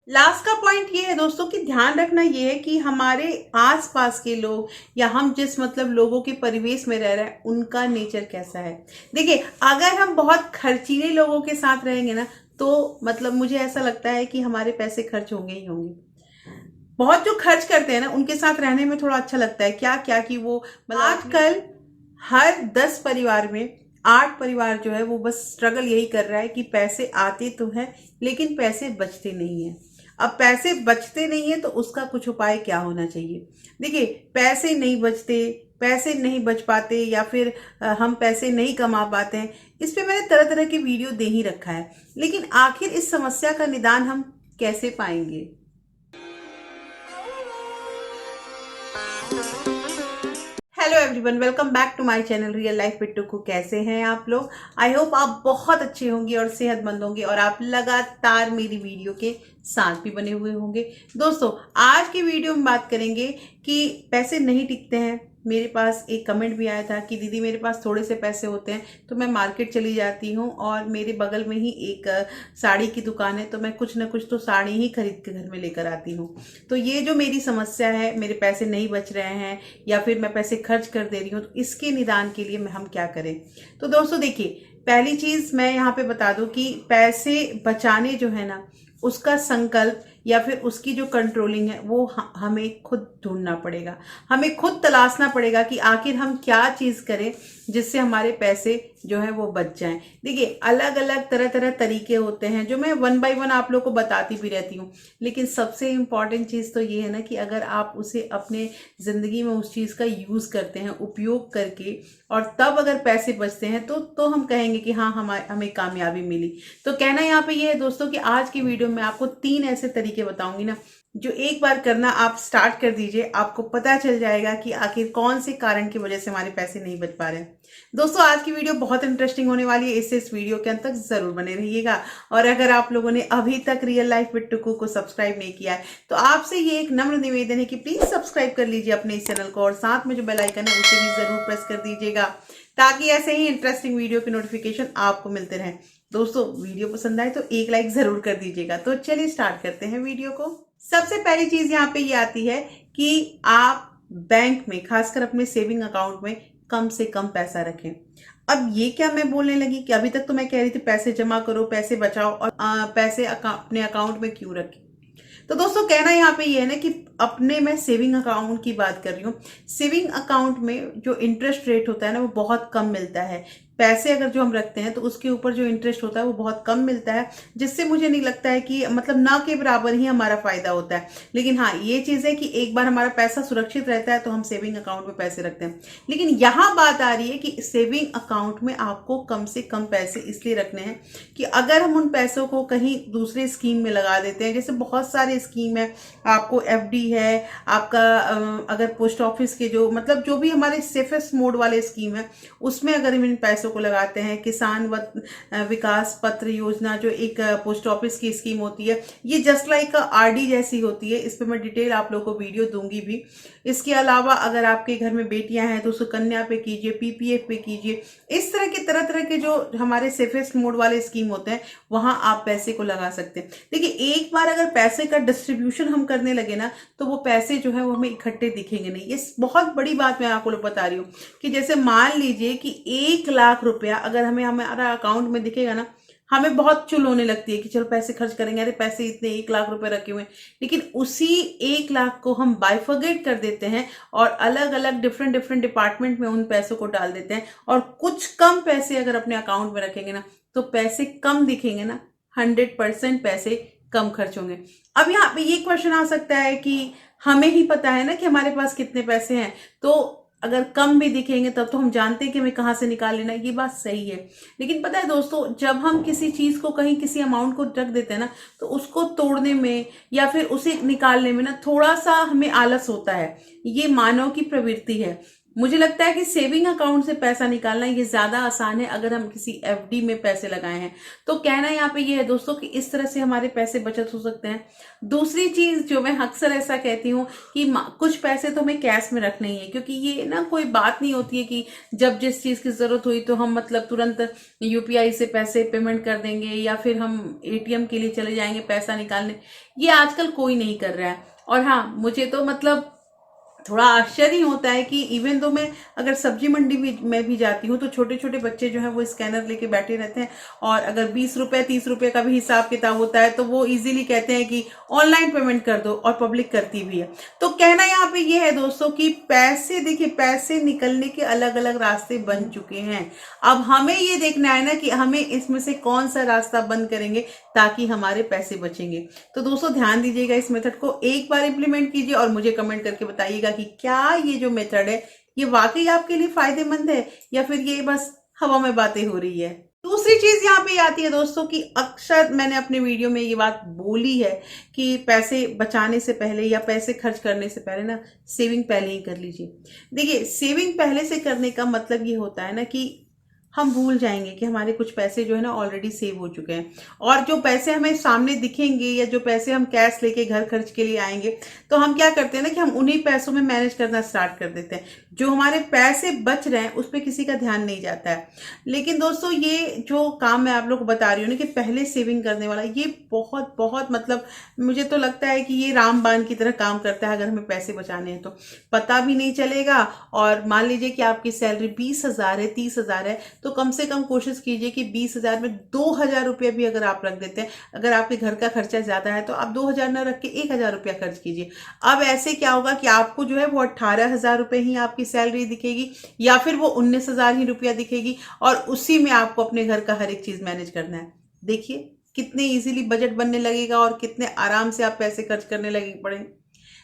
Last का point ये है दोस्तों कि ध्यान रखना ये है कि हमारे आसपास के लोग या हम जिस लोगों के परिवेश में रह रहे हैं उनका नेचर कैसा है। देखिए, अगर हम बहुत खर्चीले लोगों के साथ रहेंगे ना तो मुझे ऐसा लगता है कि हमारे पैसे खर्च होंगे ही होंगे। बहुत जो खर्च करते हैं ना उनके साथ रहने में थोड़ा अच्छा लगता है। क्या क्या कि वो आजकल हर 10 परिवार में 8 परिवार जो है वो बस स्ट्रगल यही कर रहा है कि पैसे आते तो हैं लेकिन पैसे बचते नहीं है। अब पैसे बचते नहीं है तो उसका कुछ उपाय क्या होना चाहिए। देखिए, पैसे नहीं बचते, पैसे नहीं बच पाते या फिर हम पैसे नहीं कमा पाते हैं, इस पे मैंने तरह तरह की वीडियो दे ही रखा है। लेकिन आखिर इस समस्या का निदान हम कैसे पाएंगे। Hello everyone, welcome back to my channel real life with Tuku. कैसे हैं आप लोग? आई होप आप बहुत अच्छे होंगे और सेहतमंद होंगे और आप लगातार मेरी वीडियो के साथ भी बने हुए होंगे। दोस्तों, आज की वीडियो में बात करेंगे कि पैसे नहीं टिकते हैं। मेरे पास एक कमेंट भी आया था कि दीदी मेरे पास थोड़े से पैसे होते हैं तो मैं मार्केट चली जाती हूँ और मेरे बगल में ही एक साड़ी की दुकान है तो मैं कुछ ना कुछ तो साड़ी ही खरीद के घर में लेकर आती हूँ। तो ये जो मेरी समस्या है, मेरे पैसे नहीं बच रहे हैं या फिर मैं पैसे खर्च कर दे रही हूँ, तो इसके निदान के लिए हम क्या करें। तो दोस्तों देखिए, पहली चीज मैं यहाँ पे बता दूं कि पैसे बचाने जो है ना उसका संकल्प या फिर उसकी जो कंट्रोलिंग है वो हमें खुद ढूंढना पड़ेगा। हमें खुद तलाशना पड़ेगा कि आखिर हम क्या चीज करें जिससे हमारे पैसे जो है वो बच जाएं। देखिए, अलग अलग तरह तरह तरीके होते हैं जो मैं वन बाय वन आप लोग को बताती भी रहती हूँ। लेकिन सबसे इम्पॉर्टेंट चीज तो ये है ना कि अगर आप उसे अपने जिंदगी में उस चीज का यूज करते हैं, उपयोग करके, और तब अगर पैसे बचते हैं तो हम कहेंगे कि हाँ हमें कामयाबी मिली। तो कहना यहाँ पे ये है दोस्तों कि आज की वीडियो में आपको 3 ऐसे तरीके बताऊंगी ना जो एक बार करना आप स्टार्ट कर दीजिए, आपको पता चल जाएगा कि आखिर कौन से कारण की वजह से हमारे पैसे नहीं बच पा रहे हैं। दोस्तों, आज की वीडियो बहुत इंटरेस्टिंग होने वाली है, इससे इस वीडियो के अंत तक जरूर बने रहिएगा। और अगर आप लोगों ने अभी तक रियल लाइफ विद टुकू को सब्सक्राइब नहीं किया है तो आपसे ये एक नम्र निवेदन है कि प्लीज सब्सक्राइब कर लीजिए अपने इस चैनल को और साथ में जो बेल आइकन है उसे भी जरूर प्रेस कर दीजिएगा ताकि ऐसे ही इंटरेस्टिंग वीडियो के नोटिफिकेशन आपको मिलते रहें। दोस्तों, वीडियो पसंद आए तो एक लाइक जरूर कर दीजिएगा। तो चलिए स्टार्ट करते हैं वीडियो को। सबसे पहली चीज यहाँ पे ये आती है कि आप बैंक में, खासकर अपने सेविंग अकाउंट में कम से कम पैसा रखें। अब ये क्या मैं बोलने लगी कि अभी तक तो मैं कह रही थी पैसे जमा करो, पैसे बचाओ और पैसे अपने अकाउंट में क्यों रखें। तो दोस्तों, कहना यहाँ पे ये है ना कि अपने मैं सेविंग अकाउंट की बात कर रही हूँ। सेविंग अकाउंट में जो इंटरेस्ट रेट होता है ना वो बहुत कम मिलता है। पैसे अगर जो हम रखते हैं तो उसके ऊपर जो इंटरेस्ट होता है वो बहुत कम मिलता है, जिससे मुझे नहीं लगता है कि ना के बराबर ही हमारा फायदा होता है। लेकिन हाँ, ये चीज है कि एक बार हमारा पैसा सुरक्षित रहता है तो हम सेविंग अकाउंट में पैसे रखते हैं। लेकिन यहाँ बात आ रही है कि सेविंग अकाउंट में आपको कम से कम पैसे इसलिए रखने हैं कि अगर हम उन पैसों को कहीं दूसरे स्कीम में लगा देते हैं, जैसे बहुत सारे स्कीम है, आपको एफडी है, आपका अगर पोस्ट ऑफिस के जो भी हमारे सेफेस्ट मोड वाले स्कीम है उसमें अगर हम इन पैसों को लगाते हैं, किसान विकास पत्र योजना जो एक पोस्ट ऑफिस की स्कीम होती है, ये जस्ट लाइक आरडी जैसी होती है। इस पे मैं डिटेल आप लोगों को वीडियो दूंगी भी। इसके अलावा अगर आपके घर में बेटियां हैं तो सुकन्या पे कीजिए, पीपीएफ पे कीजिए। इस तरह तरह के जो हमारे सेफेस्ट मोड वाले स्कीम होते हैं वहां आप पैसे को लगा सकते हैं। देखिए, एक बार अगर पैसे का डिस्ट्रीब्यूशन हम करने लगे ना तो वो पैसे जो है वो हमें इकट्ठे दिखेंगे नहीं। ये बहुत बड़ी बात मैं आपको बता रही हूँ कि जैसे मान लीजिए कि 1 लाख रुपया अगर हमें हमारा अकाउंट में दिखेगा ना, हमें बहुत चुल होने लगती है कि चलो पैसे खर्च करेंगे, अरे पैसे इतने 1 लाख रुपए रखे हुए हैं। लेकिन उसी 1 लाख को हम बाइफर्गेट कर देते हैं और अलग अलग डिफरेंट डिफरेंट डिपार्टमेंट में उन पैसों को डाल देते हैं और कुछ कम पैसे अगर अपने अकाउंट में रखेंगे ना तो पैसे कम दिखेंगे ना, 100% पैसे कम खर्च होंगे। अब यहाँ पे ये क्वेश्चन आ सकता है कि हमें ही पता है ना कि हमारे पास कितने पैसे हैं, तो अगर कम भी दिखेंगे तब तो हम जानते हैं कि हमें कहाँ से निकाल लेना है। ये बात सही है। लेकिन पता है दोस्तों, जब हम किसी चीज को कहीं किसी अमाउंट को रख देते हैं ना तो उसको तोड़ने में या फिर उसे निकालने में ना थोड़ा सा हमें आलस होता है। ये मानव की प्रवृत्ति है। मुझे लगता है कि सेविंग अकाउंट से पैसा निकालना ये ज्यादा आसान है अगर हम किसी एफडी में पैसे लगाए हैं। तो कहना यहाँ पे ये है दोस्तों कि इस तरह से हमारे पैसे बचत हो सकते हैं। दूसरी चीज जो मैं अक्सर ऐसा कहती हूँ कि कुछ पैसे तो हमें कैश में रखने ही है, क्योंकि ये ना कोई बात नहीं होती है कि जब जिस चीज की जरूरत हुई तो हम मतलब तुरंत यूपीआई से पैसे पेमेंट कर देंगे या फिर हम एटीएम के लिए चले जाएंगे पैसा निकालने। ये आजकल कोई नहीं कर रहा है। और हाँ, मुझे तो मतलब थोड़ा आश्चर्य होता है कि इवन दो मैं अगर सब्जी मंडी में भी जाती हूँ तो छोटे छोटे बच्चे जो है वो स्कैनर लेके बैठे रहते हैं, और अगर 20 रुपए 30 रुपए का भी हिसाब किताब होता है तो वो इजीली कहते हैं कि ऑनलाइन पेमेंट कर दो, और पब्लिक करती भी है। तो कहना यहाँ पे ये है दोस्तों कि पैसे, देखिए पैसे निकलने के अलग अलग रास्ते बन चुके हैं। अब हमें ये देखना है ना कि हमें इसमें से कौन सा रास्ता बंद करेंगे ताकि हमारे पैसे बचेंगे। तो दोस्तों ध्यान दीजिएगा, इस मेथड को एक बार इंप्लीमेंट कीजिए और मुझे कमेंट करके बताइएगा कि क्या ये जो मेथड है ये वाकई आपके लिए फायदेमंद है या फिर ये बस हवा में बातें हो रही है। दूसरी चीज यहाँ पे आती है दोस्तों कि अक्सर मैंने अपने वीडियो में ये बात बोली है कि पैसे बचाने से पहले या पैसे खर्च करने से पहले ना सेविंग पहले ही कर लीजिए। देखिए, सेविंग पहले से करने का मतलब ये होता है ना कि हम भूल जाएंगे कि हमारे कुछ पैसे जो है ना ऑलरेडी सेव हो चुके हैं, और जो पैसे हमें सामने दिखेंगे या जो पैसे हम कैश लेके घर खर्च के लिए आएंगे तो हम क्या करते हैं ना कि हम उन्हीं पैसों में मैनेज करना स्टार्ट कर देते हैं। जो हमारे पैसे बच रहे हैं उस पर किसी का ध्यान नहीं जाता है। लेकिन दोस्तों ये जो काम मैं आप लोग को बता रही हूँ ना कि पहले सेविंग करने वाला, ये बहुत बहुत मतलब मुझे तो लगता है कि ये रामबाण की तरह काम करता है। अगर हमें पैसे बचाने हैं तो पता भी नहीं चलेगा। और मान लीजिए कि आपकी सैलरी 20,000 है, 30,000 है, तो कम से कम कोशिश कीजिए कि 20,000 में 2,000 रुपये भी अगर आप रख देते हैं, अगर आपके घर का खर्चा ज्यादा है तो आप 2,000 ना रख के 1,000 रुपया खर्च कीजिए। अब ऐसे क्या होगा कि आपको जो है वो 18,000 रुपये ही आपकी सैलरी दिखेगी या फिर वो 19,000 ही रुपया दिखेगी, और उसी में आपको अपने घर का हर एक चीज मैनेज करना है। देखिए कितने इजीली बजट बनने लगेगा और कितने आराम से आप पैसे खर्च करने लगे पड़े।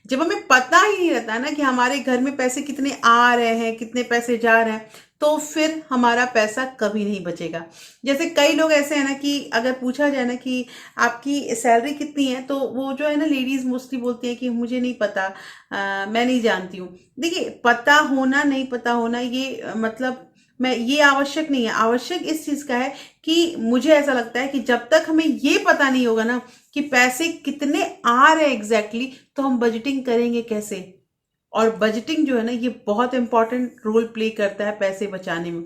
जब हमें पता ही नहीं रहता ना कि हमारे घर में पैसे कितने आ रहे हैं कितने पैसे जा रहे हैं, तो फिर हमारा पैसा कभी नहीं बचेगा। जैसे कई लोग ऐसे हैं ना कि अगर पूछा जाए ना कि आपकी सैलरी कितनी है, तो वो जो है ना लेडीज मोस्टली बोलती हैं कि मुझे नहीं पता, मैं नहीं जानती हूँ। देखिए, पता होना नहीं पता होना ये मतलब मैं ये आवश्यक नहीं है। आवश्यक इस चीज का है कि मुझे ऐसा लगता है कि जब तक हमें ये पता नहीं होगा ना कि पैसे कितने आ रहे हैं एग्जैक्टली, तो हम बजटिंग करेंगे कैसे। और बजटिंग जो है ना ये बहुत इंपॉर्टेंट रोल प्ले करता है पैसे बचाने में।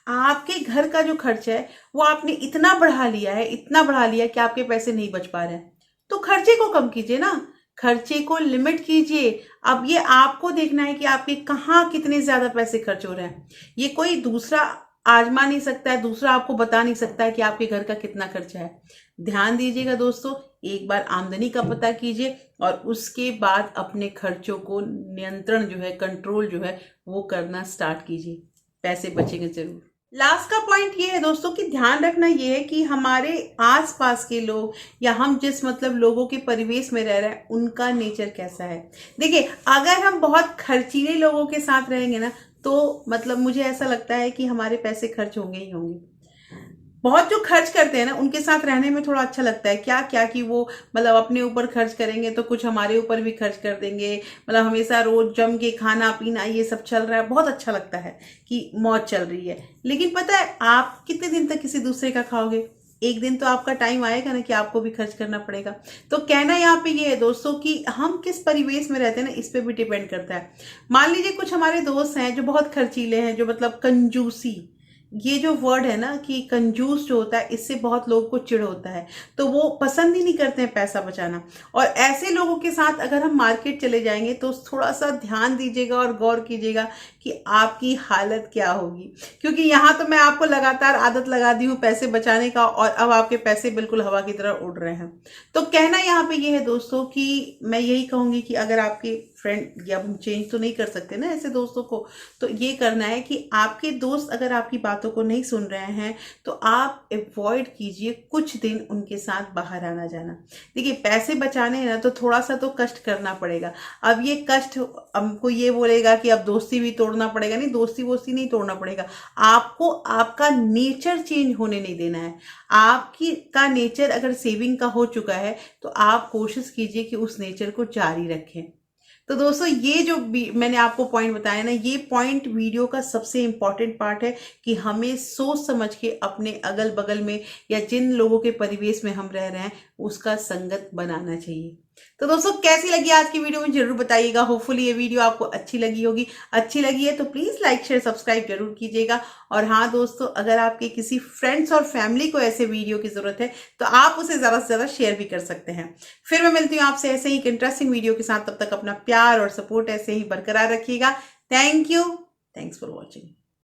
आपके घर का जो खर्चा है वो आपने इतना बढ़ा लिया है, इतना बढ़ा लिया है कि आपके पैसे नहीं बच पा रहे हैं, तो खर्चे को कम कीजिए ना, खर्चे को लिमिट कीजिए। अब ये आपको देखना है कि आपके कहाँ कितने ज्यादा पैसे खर्च हो रहे हैं। ये कोई दूसरा आजमा नहीं सकता है, दूसरा आपको बता नहीं सकता है कि आपके घर का कितना खर्चा है। ध्यान दीजिएगा दोस्तों, एक बार आमदनी का पता कीजिए और उसके बाद अपने खर्चों को नियंत्रण जो है, कंट्रोल जो है वो करना स्टार्ट कीजिए। पैसे बचेंगे जरूर। लास्ट का पॉइंट ये है दोस्तों कि ध्यान रखना ये है कि हमारे आसपास के लोग या हम जिस मतलब लोगों के परिवेश में रह रहे हैं उनका नेचर कैसा है। देखिए, अगर हम बहुत खर्चीले लोगों के साथ रहेंगे ना तो मतलब मुझे ऐसा लगता है कि हमारे पैसे खर्च होंगे ही होंगे। बहुत जो खर्च करते हैं ना उनके साथ रहने में थोड़ा अच्छा लगता है। क्या क्या कि वो मतलब अपने ऊपर खर्च करेंगे तो कुछ हमारे ऊपर भी खर्च कर देंगे, मतलब हमेशा रोज जम के खाना पीना ये सब चल रहा है, बहुत अच्छा लगता है कि मौज चल रही है। लेकिन पता है आप कितने दिन तक किसी दूसरे का खाओगे। एक दिन तो आपका टाइम आएगा ना कि आपको भी खर्च करना पड़ेगा। तो कहना यहाँ पे ये है दोस्तों कि हम किस परिवेश में रहते हैं ना इस पे भी डिपेंड करता है। मान लीजिए कुछ हमारे दोस्त हैं जो बहुत खर्चीले हैं, जो मतलब कंजूसी, ये जो वर्ड है ना कि कंजूस जो होता है, इससे बहुत लोगों को चिढ़ होता है, तो वो पसंद ही नहीं करते हैं पैसा बचाना। और ऐसे लोगों के साथ अगर हम मार्केट चले जाएंगे तो थोड़ा सा ध्यान दीजिएगा और गौर कीजिएगा कि आपकी हालत क्या होगी। क्योंकि यहाँ तो मैं आपको लगातार आदत लगा दी हूँ पैसे बचाने का और अब आपके पैसे बिल्कुल हवा की तरह उड़ रहे हैं। तो कहना यहाँ पे ये है दोस्तों कि मैं यही कहूंगी कि अगर आपके फ्रेंड, या हम चेंज तो नहीं कर सकते ना ऐसे दोस्तों को, तो ये करना है कि आपके दोस्त अगर आपकी बातों को नहीं सुन रहे हैं तो आप अवॉइड कीजिए कुछ दिन उनके साथ बाहर आना जाना। देखिए, पैसे बचाने हैं ना तो थोड़ा सा तो कष्ट करना पड़ेगा। अब ये कष्ट हमको ये बोलेगा कि अब दोस्ती भी तोड़ना पड़ेगा, नहीं, दोस्ती वोस्ती नहीं तोड़ना पड़ेगा। आपको आपका नेचर चेंज होने नहीं देना है। आपकी का नेचर अगर सेविंग का हो चुका है तो आप कोशिश कीजिए कि उस नेचर को जारी रखें। तो दोस्तों ये जो मैंने आपको पॉइंट बताया ना, ये पॉइंट वीडियो का सबसे इम्पॉर्टेंट पार्ट है कि हमें सोच समझ के अपने अगल बगल में या जिन लोगों के परिवेश में हम रह रहे हैं उसका संगत बनाना चाहिए। तो दोस्तों कैसी लगी आज की वीडियो में जरूर बताइएगा। होपफुली ये वीडियो आपको अच्छी लगी होगी। अच्छी लगी है तो प्लीज लाइक शेयर सब्सक्राइब जरूर कीजिएगा। और हाँ दोस्तों, अगर आपके किसी फ्रेंड्स और फैमिली को ऐसे वीडियो की जरूरत है तो आप उसे ज्यादा से ज्यादा शेयर भी कर सकते हैं। फिर मैं मिलती हूँ आपसे ऐसे ही एक इंटरेस्टिंग वीडियो के साथ। तब तक अपना प्यार और सपोर्ट ऐसे ही बरकरार रखिएगा। Thank you. Thanks for watching.